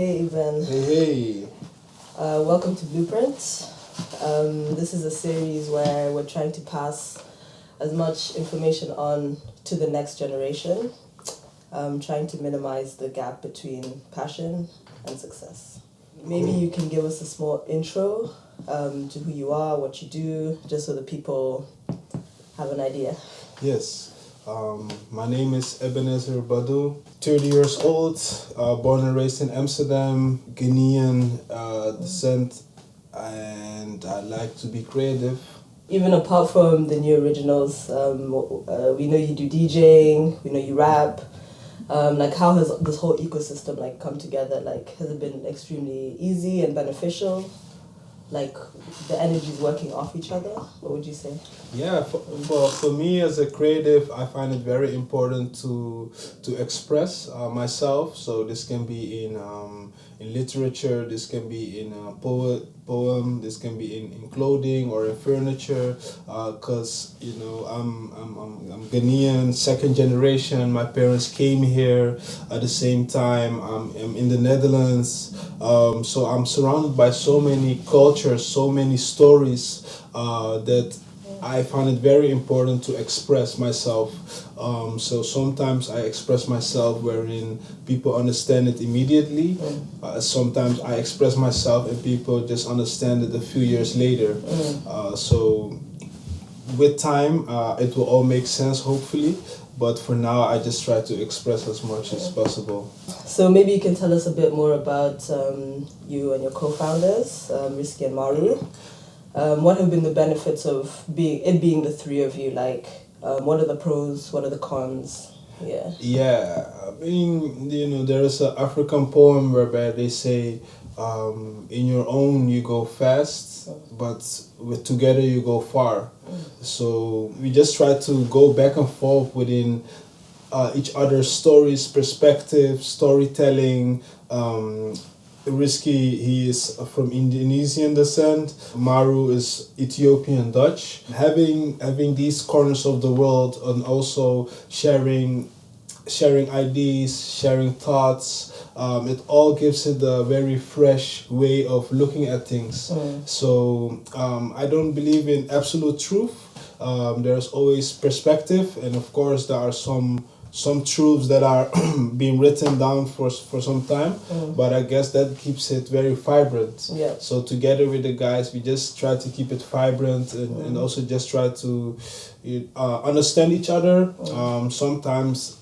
Hey, Eben. Hey. Welcome to Blueprint. This is a series where we're trying to pass as much information on to the next generation, trying to minimize the gap between passion and success. Maybe you can give us a small intro to who you are, what you do, just so the people have an idea. Yes. My name is Eben Badu, 30 years old, born and raised in Amsterdam, Ghanaian descent, and I like to be creative. Even apart from the new originals, we know you do DJing, we know you rap. How has this whole ecosystem come together? Has it been extremely easy and beneficial? The energies working off each other? What would you say? Yeah, for me as a creative, I find it very important to express myself. So this can be in literature, this can be in a poem, this can be in clothing or in furniture. Cause I'm Ghanaian, second generation. My parents came here at the same time. I'm in the Netherlands, so I'm surrounded by so many cultures, so many stories that I find it very important to express myself. So sometimes I express myself wherein people understand it immediately. Sometimes I express myself and people just understand it a few years later. So with time, it will all make sense, hopefully. But for now, I just try to express as much as possible. So maybe you can tell us a bit more about you and your co-founders, Risky and Maru. What have been the benefits of being the three of you? What are the pros? What are the cons? Yeah. Yeah, I mean, there is an African poem whereby they say, in your own you go fast, but with together you go far. So we just try to go back and forth within each other's stories, perspective, storytelling. Risky, he is from Indonesian descent. Maru is Ethiopian Dutch. Having these corners of the world and also sharing ideas, sharing thoughts, it all gives it a very fresh way of looking at things. So I don't believe in absolute truth. There's always perspective, and of course there are some truths that are being written down for some time, but I guess that keeps it very vibrant. Yeah. So together with the guys, we just try to keep it vibrant and also just try to understand each other. Sometimes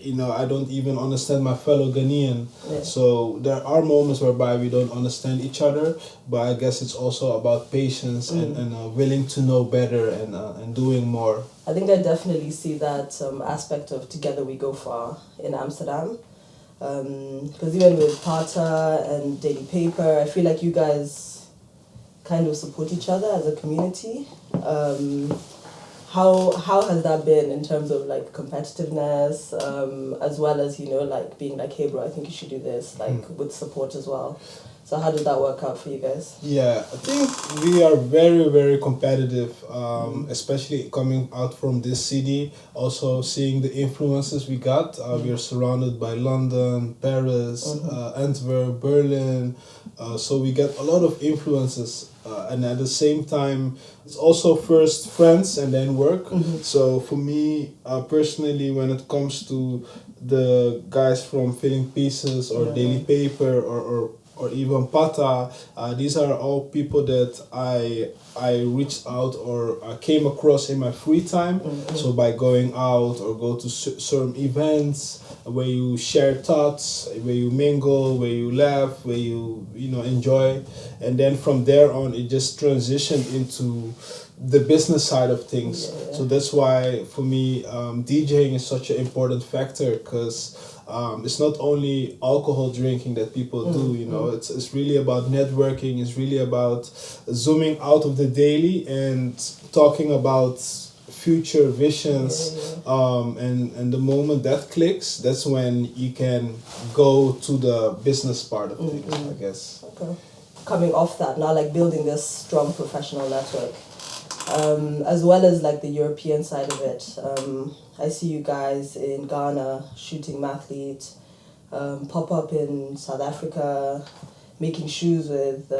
I don't even understand my fellow Ghanaian. Yeah. So there are moments whereby we don't understand each other, but I guess it's also about patience and willing to know better and doing more. I think I definitely see that aspect of Together We Go Far in Amsterdam. Because even with Pata and Daily Paper, I feel like you guys kind of support each other as a community. How has that been in terms of competitiveness, as well as being hey bro, I think you should do this, with support as well. So how did that work out for you guys? Yeah, I think we are very, very competitive, especially coming out from this city. Also seeing the influences we got. We are surrounded by London, Paris, Antwerp, Berlin. So we get a lot of influences. And at the same time, it's also first friends and then work. So for me, personally, when it comes to the guys from Filling Pieces or Daily Paper or even Pata, these are all people that I reached out or came across in my free time. So by going out or go to certain events where you share thoughts, where you mingle, where you laugh, where you enjoy, and then from there on it just transitioned into the business side of things. Yeah. So that's why for me DJing is such an important factor, because it's not only alcohol drinking that people do, it's really about networking. It's really about zooming out of the daily and talking about future visions. And the moment that clicks, that's when you can go to the business part of things, I guess. Okay. Coming off that now, building this strong professional network, as well as the European side of it. I see you guys in Ghana shooting Mathlete, pop up in South Africa, making shoes with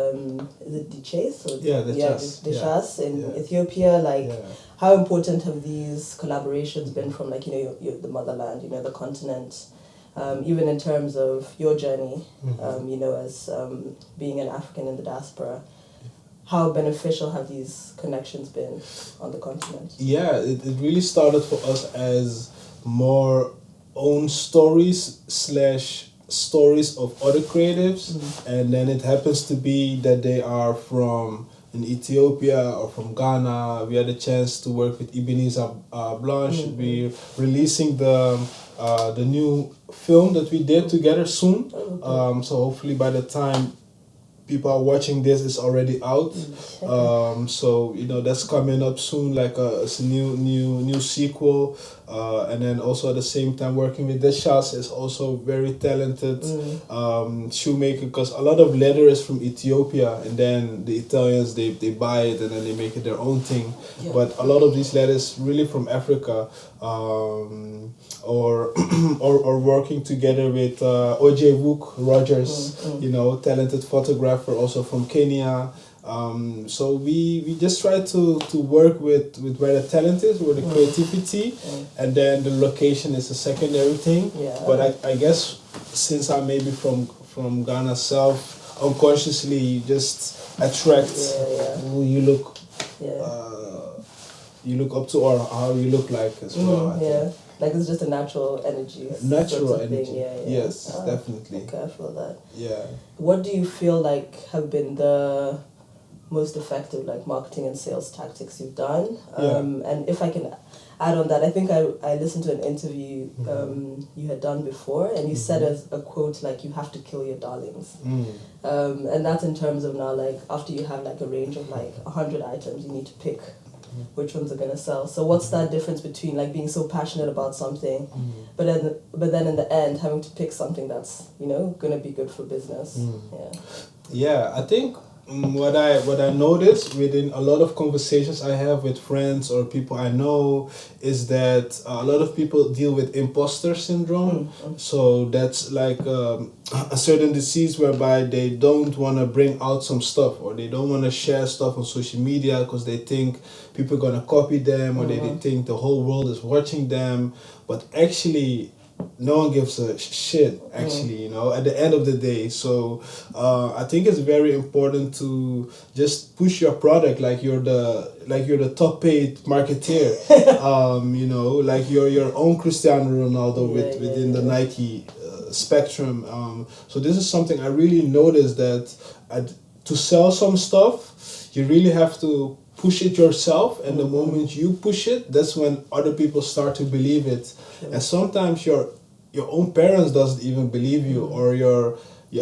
is it Dichase or Dichas in Ethiopia. Like, how important have these collaborations been from, like, the motherland, the continent, even in terms of your journey, as being an African in the diaspora? How beneficial have these connections been on the continent? Yeah, it really started for us as more own stories / stories of other creatives, and then it happens to be that they are from in Ethiopia or from Ghana. We had a chance to work with Ebenezer Blanche. We're releasing the new film that we did together soon. So hopefully by the time people are watching this, it's already out. So that's coming up soon, like it's a new sequel. And then also at the same time working with Deshas is also very talented shoemaker, because a lot of leather is from Ethiopia, and then the Italians they buy it and then they make it their own thing. But a lot of these leather is really from Africa. Or working together with OJ Wook Rogers, talented photographer also from Kenya. So we just try to work with where the talent is, where the creativity, and then the location is a secondary thing. But I guess since I'm maybe from Ghana South, unconsciously you just attract who you look you look up to, or how you look like as well. I think. Like, it's just a natural energy. Natural energy. Thing. Yes, definitely. Okay, I feel that. Yeah. What do you feel like have been the most effective, like, marketing and sales tactics you've done? And if I can add on that, I think I listened to an interview you had done before, and you said as a quote, like, you have to kill your darlings. And that's in terms of now, like, after you have like a range of like 100 items, you need to pick which ones are going to sell. So what's that difference between, like, being so passionate about something, but then in the end having to pick something that's going to be good for business? I think what I notice within a lot of conversations I have with friends or people I know is that a lot of people deal with imposter syndrome. So that's like a certain disease whereby they don't want to bring out some stuff, or they don't want to share stuff on social media because they think people are going to copy them, or they think the whole world is watching them. But actually, no one gives a shit, actually, at the end of the day. So I think it's very important to just push your product like you're the top paid marketeer. Like you're your own Cristiano Ronaldo within the Nike spectrum. So this is something I really noticed, that to sell some stuff, you really have to push it yourself, and the moment you push it, that's when other people start to believe it. And sometimes your own parents doesn't even believe you, or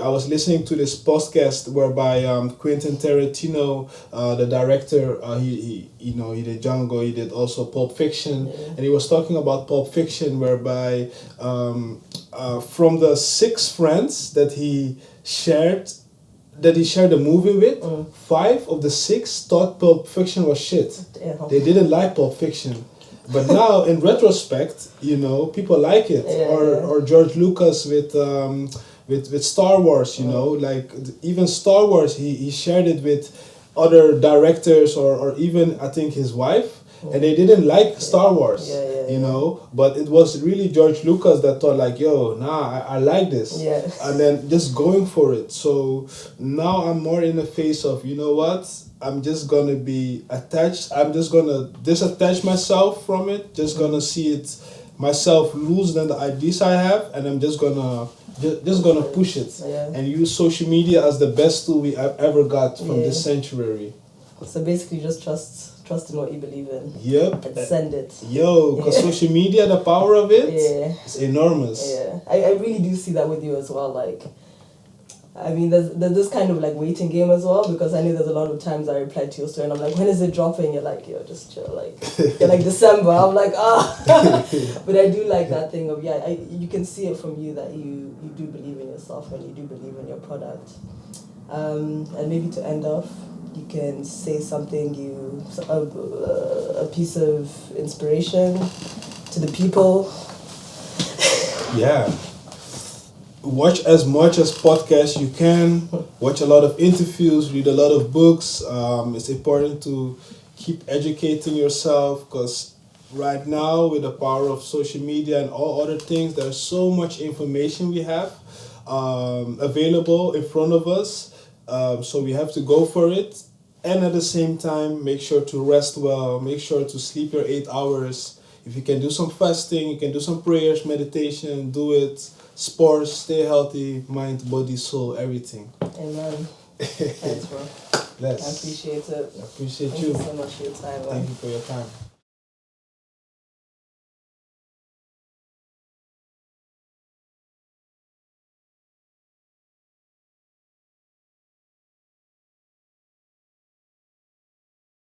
I was listening to this podcast whereby Quentin Tarantino, the director, he did Django, he did also Pulp Fiction, and he was talking about Pulp Fiction, whereby from the 6 friends that he shared a movie with, 5 of the 6 thought Pulp Fiction was shit. They didn't like Pulp Fiction. But now, in retrospect, people like it. Or George Lucas with Star Wars, like even Star Wars, he shared it with other directors or even, I think, his wife. And they didn't like Star Wars, but it was really George Lucas that thought like, I like this. And then just going for it. So now I'm more in the phase of, I'm just going to be attached. I'm just going to disattach myself from it. Just going to see it myself lose than the ideas I have. And I'm just going to push it. And use social media as the best tool we ever got from this century. So basically just trust in what you believe in. Yep. And send it. Because social media, the power of it is enormous. I really do see that with you as well. Like, I mean, there's this kind of like waiting game as well, because I know there's a lot of times I reply to your story and I'm like, when is it dropping? You're like, just chill. Like, you're like, December. I'm like, But I do like that thing of, you can see it from you that you do believe in yourself and you do believe in your product. And maybe to end off, you can say something, a piece of inspiration to the people. watch as much as podcasts you can. Watch a lot of interviews. Read a lot of books. It's important to keep educating yourself because right now with the power of social media and all other things, there's so much information we have available in front of us. So we have to go for it. And at the same time, make sure to rest well. Make sure to sleep your 8 hours. If you can do some fasting, you can do some prayers, meditation, do it. Sports, stay healthy, mind, body, soul, everything. Amen. Thanks, bro. Bless. I appreciate it. I appreciate Thank you so much for your time, man. Thank you for your time.